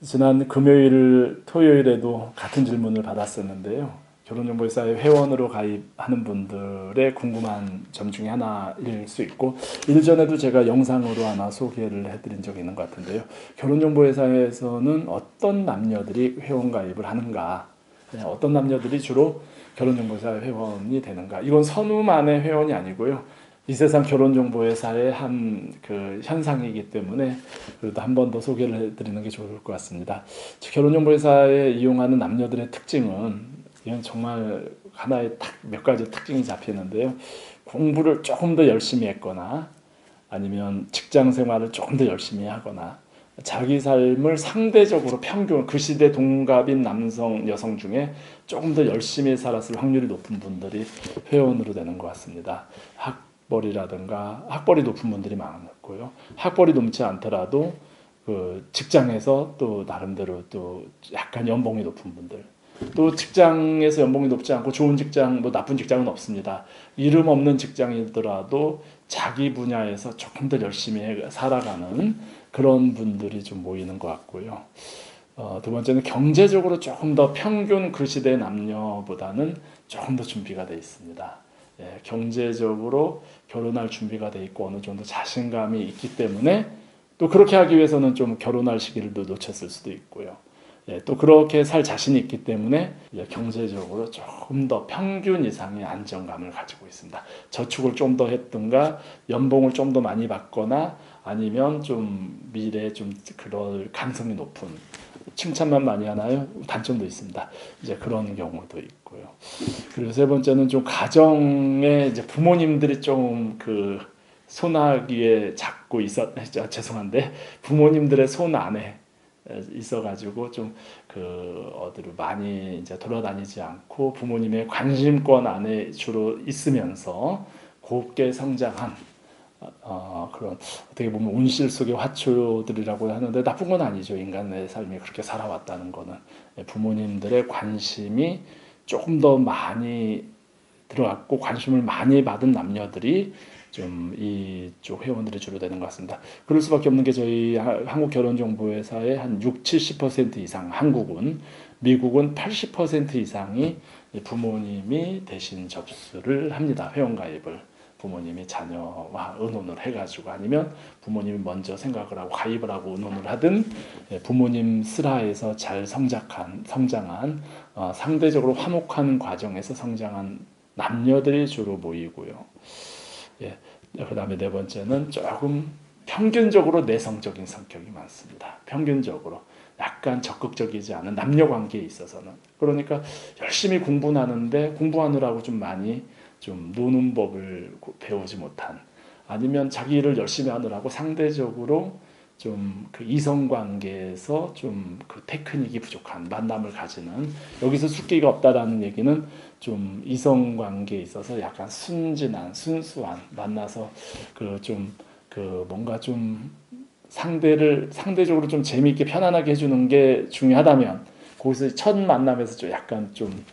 지난 금요일, 토요일에도 같은 질문을 받았었는데요. 결혼정보회사에 회원으로 가입하는 분들의 궁금한 점 중에 하나일 수 있고, 일전에도 제가 영상으로 하나 소개를 해드린 적이 있는 것 같은데요. 결혼정보회사에서는 어떤 남녀들이 회원 가입을 하는가, 어떤 남녀들이 주로 결혼정보회사 회원이 되는가. 이건 선우만의 회원이 아니고요. 이 세상 결혼정보회사의 한 그 현상이기 때문에 그래도 한 번 더 소개를 해드리는 게 좋을 것 같습니다. 결혼정보회사에 이용하는 남녀들의 특징은, 이건 정말 하나의 몇 가지 특징이 잡히는데요. 공부를 조금 더 열심히 했거나, 아니면 직장 생활을 조금 더 열심히 하거나, 자기 삶을 상대적으로 평균, 그 시대 동갑인 남성, 여성 중에 조금 더 열심히 살았을 확률이 높은 분들이 회원으로 되는 것 같습니다. 학벌이 높은 분들이 많고요. 학벌이 높지 않더라도 그 직장에서 또 나름대로 또 약간 연봉이 높은 분들, 또 직장에서 연봉이 높지 않고 좋은 직장, 뭐 나쁜 직장은 없습니다. 이름 없는 직장이더라도 자기 분야에서 조금 더 열심히 살아가는 그런 분들이 좀 모이는 것 같고요. 두 번째는 경제적으로 조금 더 평균 그 시대 남녀보다는 조금 더 준비가 되어 있습니다. 예, 경제적으로 결혼할 준비가 돼 있고 어느 정도 자신감이 있기 때문에, 또 그렇게 하기 위해서는 좀 결혼할 시기를 놓쳤을 수도 있고요. 예, 또 그렇게 살 자신이 있기 때문에 경제적으로 조금 더 평균 이상의 안정감을 가지고 있습니다. 저축을 좀 더 했든가, 연봉을 좀 더 많이 받거나, 아니면 좀 미래에 좀 그럴 가능성이 높은, 칭찬만 많이 하나요? 단점도 있습니다. 이제 그런 경우도 있고요. 그리고 세 번째는 좀 가정에 이제 부모님들이 좀 그 손아귀에 잡고 죄송한데 부모님들의 손 안에 있어가지고 좀 그 어디로 많이 이제 돌아다니지 않고 부모님의 관심권 안에 주로 있으면서 곱게 성장한 그런, 어떻게 보면 온실 속의 화초들이라고 하는데 나쁜 건 아니죠. 인간의 삶이 그렇게 살아왔다는 거는 부모님들의 관심이 조금 더 많이 들어갔고 관심을 많이 받은 남녀들이 좀 이쪽 회원들이 주로 되는 것 같습니다. 그럴 수밖에 없는 게, 저희 한국결혼정보회사의 한 60-70% 이상, 한국은, 미국은 80% 이상이 부모님이 대신 접수를 합니다. 회원가입을. 부모님이 자녀와 의논을 해가지고, 아니면 부모님이 먼저 생각을 하고 가입을 하고 의논을 하든, 부모님 슬하에서 잘 성장한 상대적으로 화목한 과정에서 성장한 남녀들이 주로 모이고요. 예, 그 다음에 네 번째는 조금 평균적으로 내성적인 성격이 많습니다. 평균적으로 약간 적극적이지 않은 남녀 관계에 있어서는. 그러니까 열심히 공부하는데 공부하느라고 좀 많이 좀 노는 법을 배우지 못한, 아니면 자기 일을 열심히 하느라고 상대적으로 좀 그 이성 관계에서 좀 그 테크닉이 부족한 만남을 가지는, 여기서 숫기가 없다라는 얘기는 좀 이성 관계에 있어서 약간 순진한, 순수한, 만나서 그 좀 그 뭔가 좀 상대적으로 좀 재미있게 편안하게 해주는 게 중요하다면, 거기서 첫 만남에서 좀 약간 좀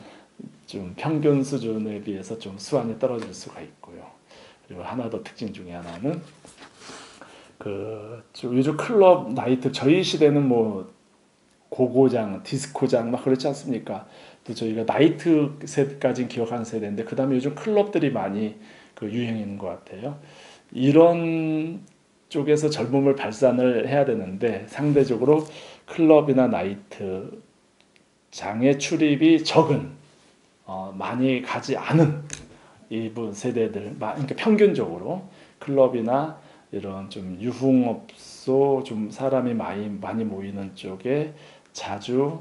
평균 수준에 비해서 좀 수완이 떨어질 수가 있고요. 그리고 하나 더 특징 중에 하나는 그 요즘 클럽 나이트, 저희 시대는 뭐 고고장, 디스코장 막 그렇지 않습니까? 또 저희가 나이트 세대까지는 기억하는 세대인데, 그 다음에 요즘 클럽들이 많이 그 유행인 것 같아요. 이런 쪽에서 젊음을 발산을 해야 되는데, 상대적으로 클럽이나 나이트 장의 출입이 적은, 많이 가지 않은 이분 세대들, 그러니까 평균적으로 클럽이나 이런 좀 유흥업소, 좀 사람이 많이 모이는 쪽에 자주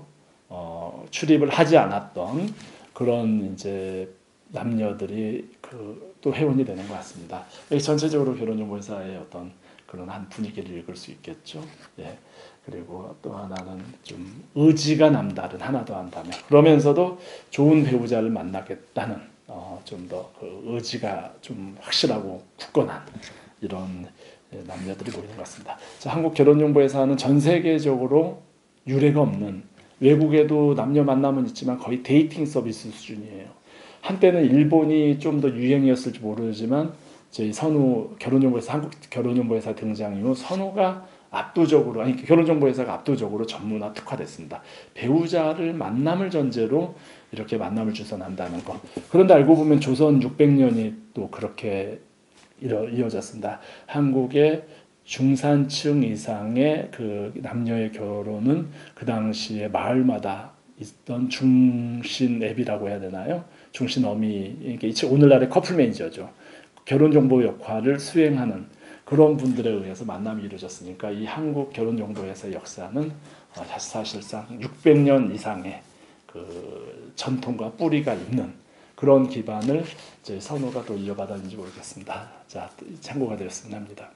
출입을 하지 않았던 그런 이제 남녀들이 그 또 회원이 되는 것 같습니다. 전체적으로 결혼정보회사의 어떤 그런 한 분위기를 읽을 수 있겠죠. 예. 그리고 또 하나는 좀 의지가 남다른, 하나 더 한다면, 그러면서도 좋은 배우자를 만나겠다는 좀 더 그 의지가 좀 확실하고 굳건한 이런 남녀들이 보이는 것 같습니다. 자, 한국결혼정보회사는 전 세계적으로 유례가 없는, 외국에도 남녀 만남은 있지만 거의 데이팅 서비스 수준이에요. 한때는 일본이 좀 더 유행이었을지 모르지만, 저희 선우 결혼정보회사, 한국 결혼정보회사 등장 이후 선우가 압도적으로 아니 결혼정보회사가 압도적으로 전문화 특화됐습니다. 배우자를 만남을 전제로 이렇게 만남을 주선한다는 거. 그런데 알고 보면 조선 600년이 또 그렇게 이어졌습니다. 한국의 중산층 이상의 그 남녀의 결혼은 그 당시에 마을마다 있던 중신앱이라고 해야 되나요? 중신어미, 이게 오늘날의 커플 매니저죠. 결혼정보 역할을 수행하는 그런 분들에 의해서 만남이 이루어졌으니까 이 한국 결혼정보회사의 역사는 사실상 600년 이상의 그 전통과 뿌리가 있는 그런 기반을 이제 선호가 또 이어받았는지 모르겠습니다. 자, 참고가 되었으면 합니다.